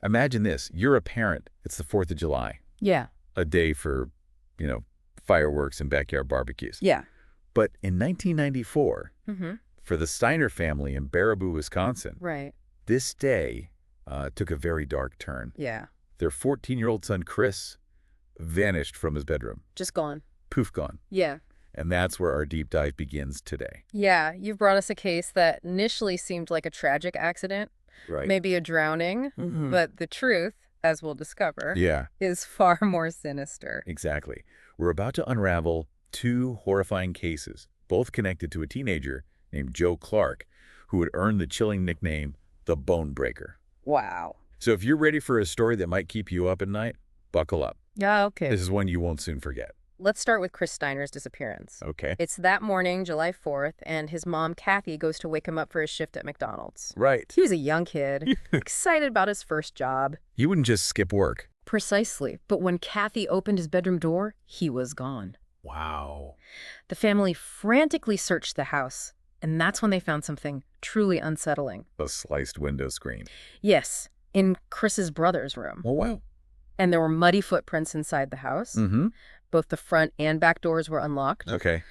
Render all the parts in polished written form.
Imagine this. You're a parent. It's the 4th of July. Yeah. A day for, fireworks and backyard barbecues. Yeah. But in 1994, Mm-hmm. for the Steiner family in Baraboo, Wisconsin, Right. this day took a very dark turn. Yeah. Their 14-year-old son, Chris, vanished from his bedroom. Just gone. Poof, gone. Yeah. And that's where our deep dive begins today. Yeah. You've brought us a case that initially seemed like a tragic accident, Right. maybe a drowning, Mm-hmm. but the truth, as we'll discover, Yeah, is far more sinister. exactly. We're about to unravel two horrifying cases, both connected to a teenager named Joe Clark, who would earn the chilling nickname, the Bone Breaker. Wow. So if you're ready for a story that might keep you up at night, buckle up. Yeah, okay. This is one you won't soon forget. Let's start with Chris Steiner's disappearance. Okay. It's that morning, July 4th, and his mom, Kathy, goes to wake him up for his shift at McDonald's. Right. He was a young kid, excited about his first job. You wouldn't just skip work. Precisely. But when Kathy opened his bedroom door, he was gone. Wow. The family frantically searched the house, and that's when they found something truly unsettling. A sliced window screen. Yes, in Chris's brother's room. Oh, wow. And there were muddy footprints inside the house. Mm-hmm. Both the front and back doors were unlocked. Okay.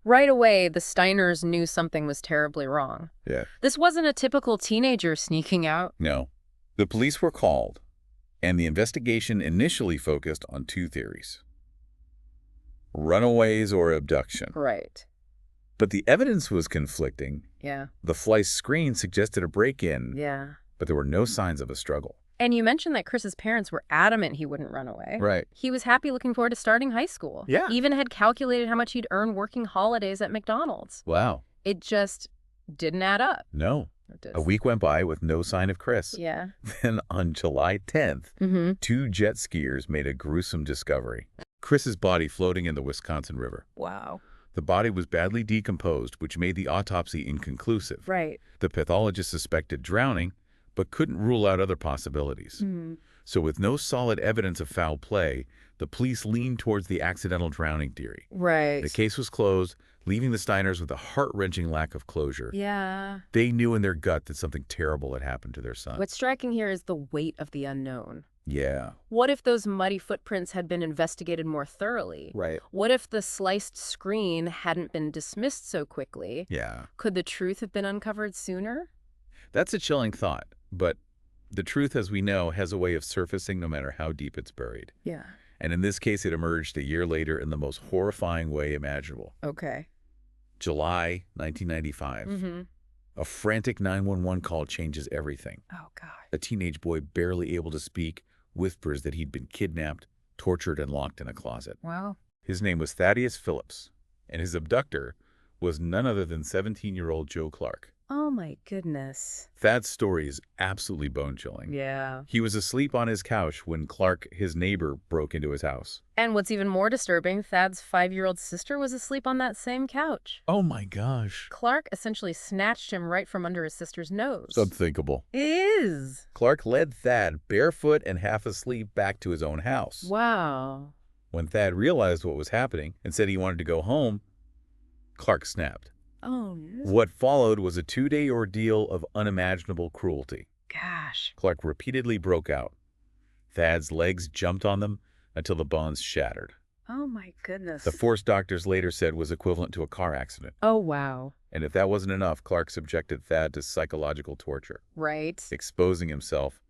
Right away, the Steiners knew something was terribly wrong. Yeah. This wasn't a typical teenager sneaking out. No. The police were called, and the investigation initially focused on two theories: runaways or abduction. Right. But the evidence was conflicting. Yeah. The sliced screen suggested a break-in, Yeah. but there were no signs of a struggle. And you mentioned that Chris's parents were adamant he wouldn't run away. Right. He was happy looking forward to starting high school. Yeah. Even had calculated how much he'd earn working holidays at McDonald's. Wow. It just didn't add up. No. It did. A week went by with no sign of Chris. Yeah. Then on July 10th, Mm-hmm. two jet skiers made a gruesome discovery. Chris's body floating in the Wisconsin River. Wow. The body was badly decomposed, which made the autopsy inconclusive. Right. The pathologist suspected drowning, but couldn't rule out other possibilities. Mm-hmm. So with no solid evidence of foul play, the police leaned towards the accidental drowning theory. Right. The case was closed, leaving the Steiners with a heart-wrenching lack of closure. Yeah. They knew in their gut that something terrible had happened to their son. What's striking here is the weight of the unknown. Yeah. What if those muddy footprints had been investigated more thoroughly? Right. What if the sliced screen hadn't been dismissed so quickly? Yeah. Could the truth have been uncovered sooner? That's a chilling thought, but the truth, as we know, has a way of surfacing no matter how deep it's buried. Yeah. And in this case, it emerged a year later in the most horrifying way imaginable. Okay. July 1995. Mm-hmm. A frantic 911 call changes everything. Oh, God. A teenage boy barely able to speak whispers that he'd been kidnapped, tortured, and locked in a closet. Wow. His name was Thaddeus Phillips, and his abductor was none other than 17-year-old Joe Clark. Oh, my goodness. Thad's story is absolutely bone-chilling. Yeah. He was asleep on his couch when Clark, his neighbor, broke into his house. And what's even more disturbing, Thad's 5-year-old sister was asleep on that same couch. Oh my gosh. Clark essentially snatched him right from under his sister's nose. It's unthinkable. It is. Clark led Thad, barefoot and half asleep, back to his own house. Wow. When Thad realized what was happening and said he wanted to go home, Clark snapped. Oh, no. What followed was a 2-day ordeal of unimaginable cruelty. Gosh. Clark repeatedly broke out. Thad's legs jumped on them until the bones shattered. Oh, my goodness. The force doctors later said was equivalent to a car accident. Oh, wow. And if that wasn't enough, Clark subjected Thad to psychological torture, Right. exposing himself,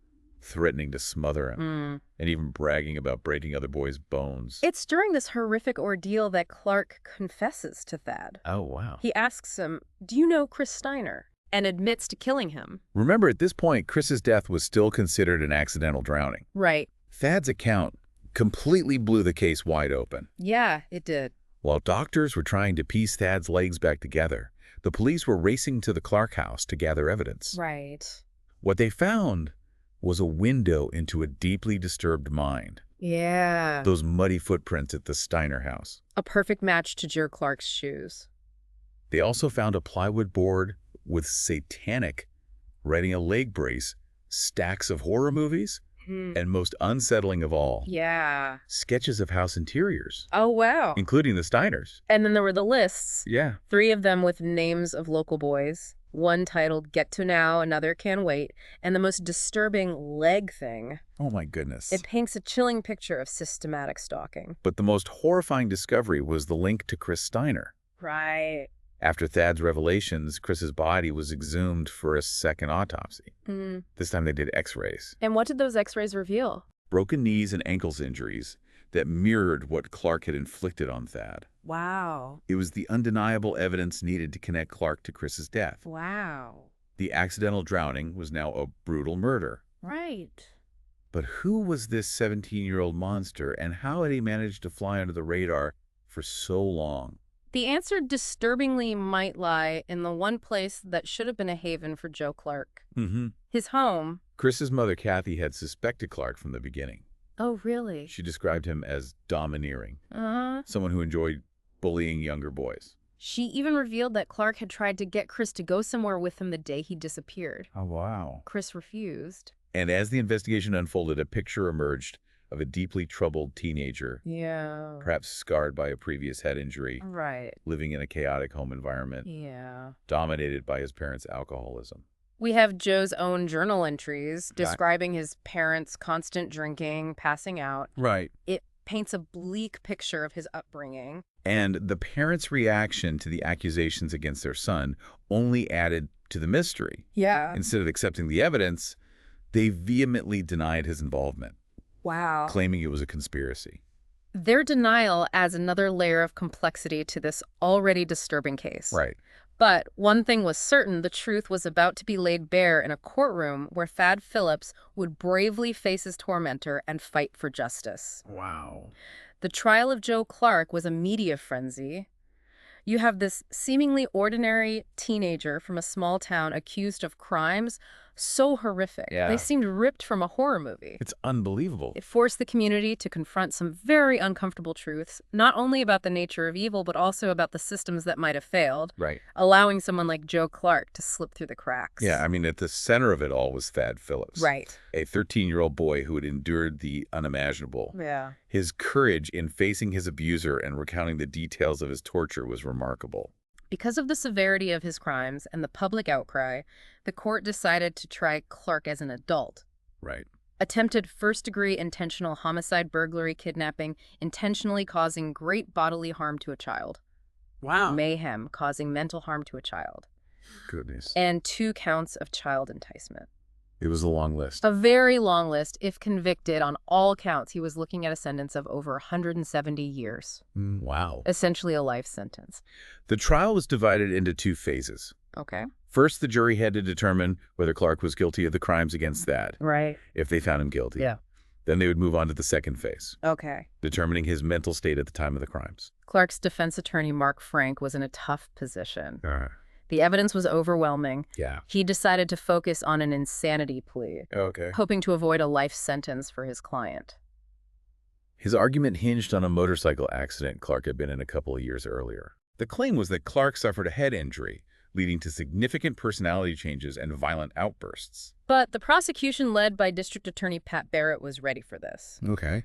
threatening to smother him, Mm. and even bragging about breaking other boys' bones. It's during this horrific ordeal that Clark confesses to Thad. Oh, wow. He asks him, "Do you know Chris Steiner?" and admits to killing him. Remember, at this point, Chris's death was still considered an accidental drowning. Right. Thad's account completely blew the case wide open. Yeah, it did. While doctors were trying to piece Thad's legs back together, the police were racing to the Clark house to gather evidence. Right. What they found was a window into a deeply disturbed mind. Yeah. Those muddy footprints at the Steiner house. A perfect match to Joe Clark's shoes. They also found a plywood board with satanic, writing a leg brace, stacks of horror movies, and most unsettling of all, Yeah. sketches of house interiors, Oh, wow. including the Steiners. And then there were the lists. Yeah. 3 of them with names of local boys. One titled Get to Now, Another Can Wait, and the most disturbing leg thing. Oh my goodness. It paints a chilling picture of systematic stalking. But the most horrifying discovery was the link to Chris Steiner. Right. After Thad's revelations, Chris's body was exhumed for a second autopsy. This time they did x-rays. And what did those x-rays reveal? Broken knees and ankles injuries that mirrored what Clark had inflicted on Thad. Wow. It was the undeniable evidence needed to connect Clark to Chris's death. Wow. The accidental drowning was now a brutal murder. Right. But who was this 17-year-old monster, and how had he managed to fly under the radar for so long? The answer disturbingly might lie in the one place that should have been a haven for Joe Clark. His home. Chris's mother, Kathy, had suspected Clark from the beginning. Oh, really? She described him as domineering, Uh-huh. someone who enjoyed bullying younger boys. She even revealed that Clark had tried to get Chris to go somewhere with him the day he disappeared. Oh, wow. Chris refused. And as the investigation unfolded, a picture emerged of a deeply troubled teenager, Yeah. perhaps scarred by a previous head injury, Right. living in a chaotic home environment, Yeah. dominated by his parents' alcoholism. We have Joe's own journal entries describing his parents' constant drinking, passing out. Right. It paints a bleak picture of his upbringing. And the parents' reaction to the accusations against their son only added to the mystery. Yeah. Instead of accepting the evidence, they vehemently denied his involvement, Wow. claiming it was a conspiracy. Their denial adds another layer of complexity to this already disturbing case. Right. But one thing was certain, the truth was about to be laid bare in a courtroom where Thad Phillips would bravely face his tormentor and fight for justice. Wow. The trial of Joe Clark was a media frenzy. You have this seemingly ordinary teenager from a small town accused of crimes so horrific. Yeah. They seemed ripped from a horror movie. It's unbelievable. It forced the community to confront some very uncomfortable truths, not only about the nature of evil, but also about the systems that might have failed, Right. allowing someone like Joe Clark to slip through the cracks. Yeah, I mean, at the center of it all was Thad Phillips. Right. A 13-year-old boy who had endured the unimaginable. Yeah. His courage in facing his abuser and recounting the details of his torture was remarkable. Because of the severity of his crimes and the public outcry, the court decided to try Clark as an adult. Right. Attempted first-degree intentional homicide, burglary, kidnapping, intentionally causing great bodily harm to a child. Wow. Mayhem, causing mental harm to a child. Goodness. And 2 counts of child enticement. It was a long list. A very long list. If convicted on all counts, he was looking at a sentence of over 170 years. Wow. Essentially a life sentence. The trial was divided into 2 phases. Okay. First, the jury had to determine whether Clark was guilty of the crimes against Thad. Right. If they found him guilty. Yeah. Then they would move on to the second phase, Okay. determining his mental state at the time of the crimes. Clark's defense attorney, Mark Frank, was in a tough position. The evidence was overwhelming. Yeah. He decided to focus on an insanity plea, Okay. hoping to avoid a life sentence for his client. His argument hinged on a motorcycle accident Clark had been in a couple of years earlier. The claim was that Clark suffered a head injury, leading to significant personality changes and violent outbursts. But the prosecution, led by District Attorney Pat Barrett, was ready for this. Okay.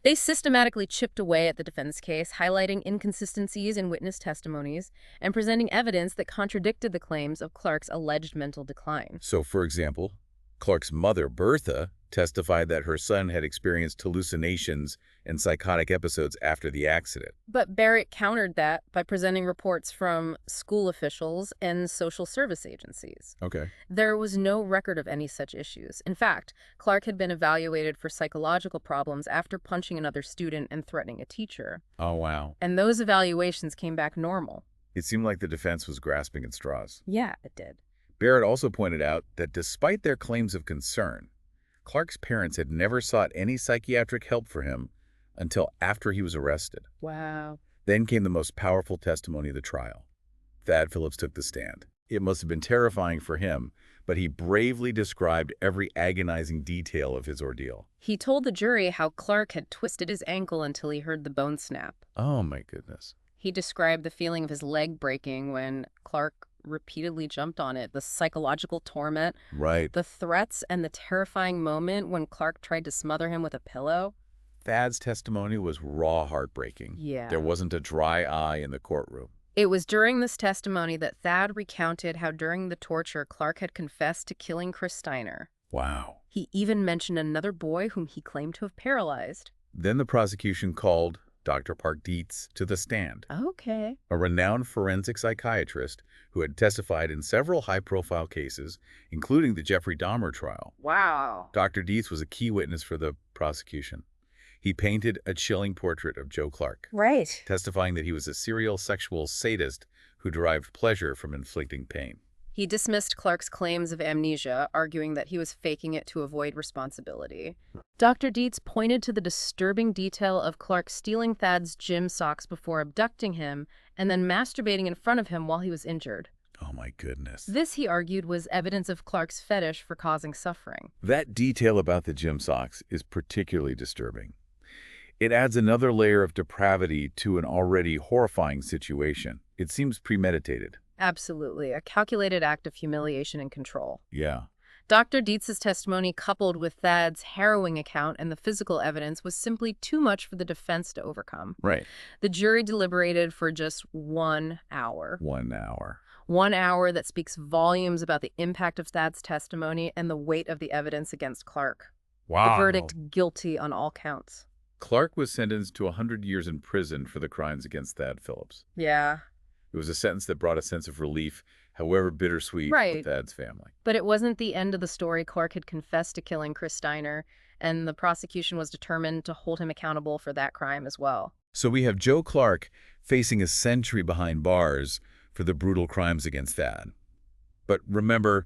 They systematically chipped away at the defense case, highlighting inconsistencies in witness testimonies and presenting evidence that contradicted the claims of Clark's alleged mental decline. So, for example, Clark's mother, Bertha, testified that her son had experienced hallucinations and psychotic episodes after the accident. But Barrett countered that by presenting reports from school officials and social service agencies. Okay. There was no record of any such issues. In fact, Clark had been evaluated for psychological problems after punching another student and threatening a teacher. Oh, wow. And those evaluations came back normal. It seemed like the defense was grasping at straws. Yeah, it did. Barrett also pointed out that despite their claims of concern, Clark's parents had never sought any psychiatric help for him until after he was arrested. Wow. Then came the most powerful testimony of the trial. Thad Phillips took the stand. It must have been terrifying for him, but he bravely described every agonizing detail of his ordeal. He told the jury how Clark had twisted his ankle until he heard the bone snap. Oh, my goodness. He described the feeling of his leg breaking when Clark repeatedly jumped on it, the psychological torment, Right. the threats, and the terrifying moment when Clark tried to smother him with a pillow. Thad's testimony was raw heartbreaking. Yeah. There wasn't a dry eye in the courtroom. It was during this testimony that Thad recounted how during the torture Clark had confessed to killing Chris Steiner. Wow. He even mentioned another boy whom he claimed to have paralyzed. Then the prosecution called Dr. Park Dietz to the stand, Okay. a renowned forensic psychiatrist who had testified in several high-profile cases, including the Jeffrey Dahmer trial. Wow. Dr. Dietz was a key witness for the prosecution. He painted a chilling portrait of Joe Clark, Right. testifying that he was a serial sexual sadist who derived pleasure from inflicting pain. He dismissed Clark's claims of amnesia, arguing that he was faking it to avoid responsibility. Dr. Dietz pointed to the disturbing detail of Clark stealing Thad's gym socks before abducting him and then masturbating in front of him while he was injured. Oh my goodness. This, he argued, was evidence of Clark's fetish for causing suffering. That detail about the gym socks is particularly disturbing. It adds another layer of depravity to an already horrifying situation. It seems premeditated. Absolutely, a calculated act of humiliation and control. Yeah. Dr. Dietz's testimony, coupled with Thad's harrowing account and the physical evidence, was simply too much for the defense to overcome. Right. The jury deliberated for just 1 hour. 1 hour. 1 hour that speaks volumes about the impact of Thad's testimony and the weight of the evidence against Clark. Wow. The verdict, guilty on all counts. Clark was sentenced to 100 years in prison for the crimes against Thad Phillips. Yeah. It was a sentence that brought a sense of relief, however bittersweet, Right. for Thad's family. But it wasn't the end of the story. Clark had confessed to killing Chris Steiner, and the prosecution was determined to hold him accountable for that crime as well. So we have Joe Clark facing a century behind bars for the brutal crimes against Thad. But remember,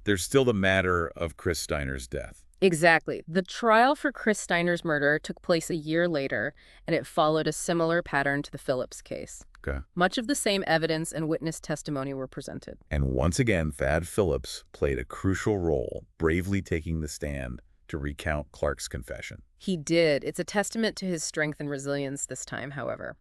there's still the matter of Chris Steiner's death. Exactly. The trial for Chris Steiner's murder took place a year later, and it followed a similar pattern to the Phillips case. Okay. Much of the same evidence and witness testimony were presented. And once again, Thad Phillips played a crucial role, bravely taking the stand to recount Clark's confession. He did. It's a testament to his strength and resilience this time, however.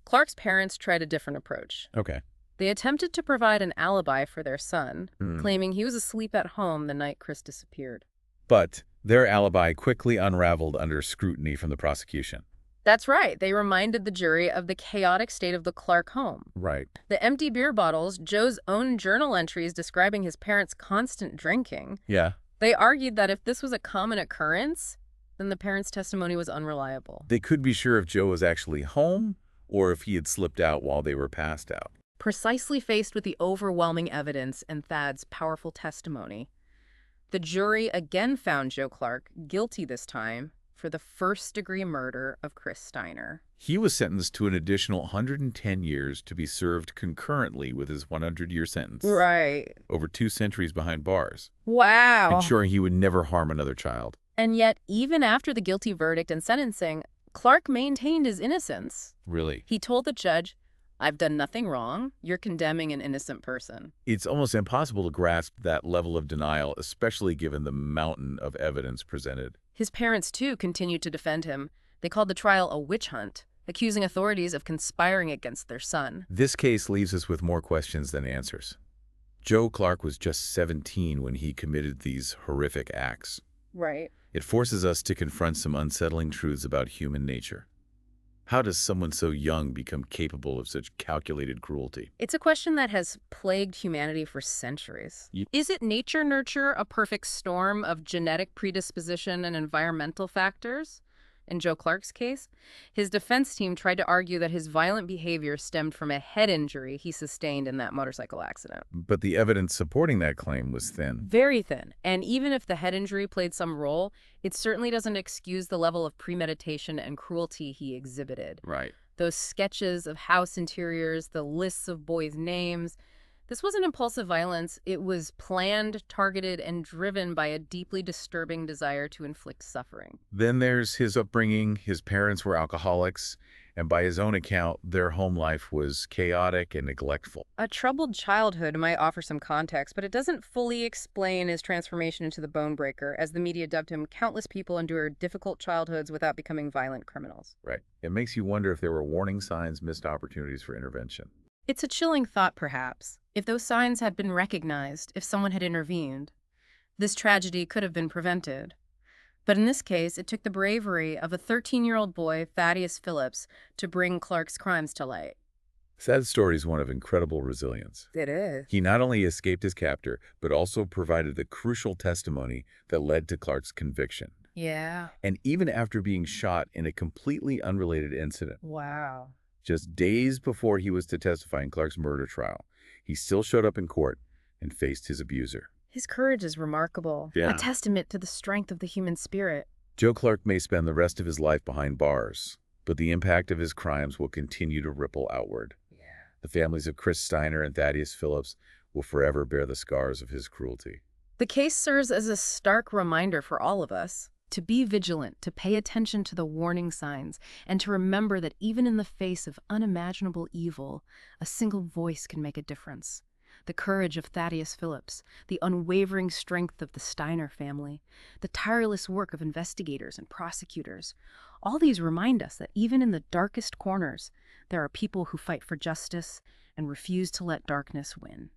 Clark's parents tried a different approach. Okay. They attempted to provide an alibi for their son, claiming he was asleep at home the night Chris disappeared. But their alibi quickly unraveled under scrutiny from the prosecution. That's right. They reminded the jury of the chaotic state of the Clark home. Right. The empty beer bottles, Joe's own journal entries describing his parents' constant drinking. Yeah. They argued that if this was a common occurrence, then the parents' testimony was unreliable. They could be sure if Joe was actually home or if he had slipped out while they were passed out. Precisely faced with the overwhelming evidence and Thad's powerful testimony, the jury again found Joe Clark guilty this time for the first-degree murder of Chris Steiner. He was sentenced to an additional 110 years to be served concurrently with his 100-year sentence. Right. Over 2 centuries behind bars. Wow. Ensuring he would never harm another child. And yet, even after the guilty verdict and sentencing, Clark maintained his innocence. Really. He told the judge, "I've done nothing wrong. You're condemning an innocent person." It's almost impossible to grasp that level of denial, especially given the mountain of evidence presented. His parents, too, continued to defend him. They called the trial a witch hunt, accusing authorities of conspiring against their son. This case leaves us with more questions than answers. Joe Clark was just 17 when he committed these horrific acts. Right. It forces us to confront some unsettling truths about human nature. How does someone so young become capable of such calculated cruelty? It's a question that has plagued humanity for centuries. Is it nature-nurture, a perfect storm of genetic predisposition and environmental factors? In Joe Clark's case, his defense team tried to argue that his violent behavior stemmed from a head injury he sustained in that motorcycle accident. But the evidence supporting that claim was thin. Very thin. And even if the head injury played some role, it certainly doesn't excuse the level of premeditation and cruelty he exhibited. Right. Those sketches of house interiors, the lists of boys' names. This wasn't impulsive violence. It was planned, targeted, and driven by a deeply disturbing desire to inflict suffering. Then there's his upbringing. His parents were alcoholics, and by his own account, their home life was chaotic and neglectful. A troubled childhood might offer some context, but it doesn't fully explain his transformation into the bone breaker. As the media dubbed him, countless people endured difficult childhoods without becoming violent criminals. Right. It makes you wonder if there were warning signs, missed opportunities for intervention. It's a chilling thought, perhaps. If those signs had been recognized, if someone had intervened, this tragedy could have been prevented. But in this case, it took the bravery of a 13-year-old boy, Thaddeus Phillips, to bring Clark's crimes to light. Sad's story is one of incredible resilience. It is. He not only escaped his captor, but also provided the crucial testimony that led to Clark's conviction. Yeah. And even after being shot in a completely unrelated incident, Wow. just days before he was to testify in Clark's murder trial, he still showed up in court and faced his abuser. His courage is remarkable. Yeah. A testament to the strength of the human spirit. Joe Clark may spend the rest of his life behind bars, but the impact of his crimes will continue to ripple outward. Yeah. The families of Chris Steiner and Thaddeus Phillips will forever bear the scars of his cruelty. The case serves as a stark reminder for all of us to be vigilant, to pay attention to the warning signs, and to remember that even in the face of unimaginable evil, a single voice can make a difference. The courage of Thaddeus Phillips, the unwavering strength of the Steiner family, the tireless work of investigators and prosecutors, all these remind us that even in the darkest corners, there are people who fight for justice and refuse to let darkness win.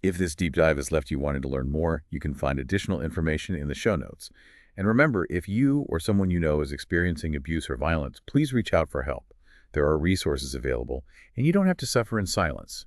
If this deep dive has left you wanting to learn more, you can find additional information in the show notes. And remember, if you or someone you know is experiencing abuse or violence, please reach out for help. There are resources available, and you don't have to suffer in silence.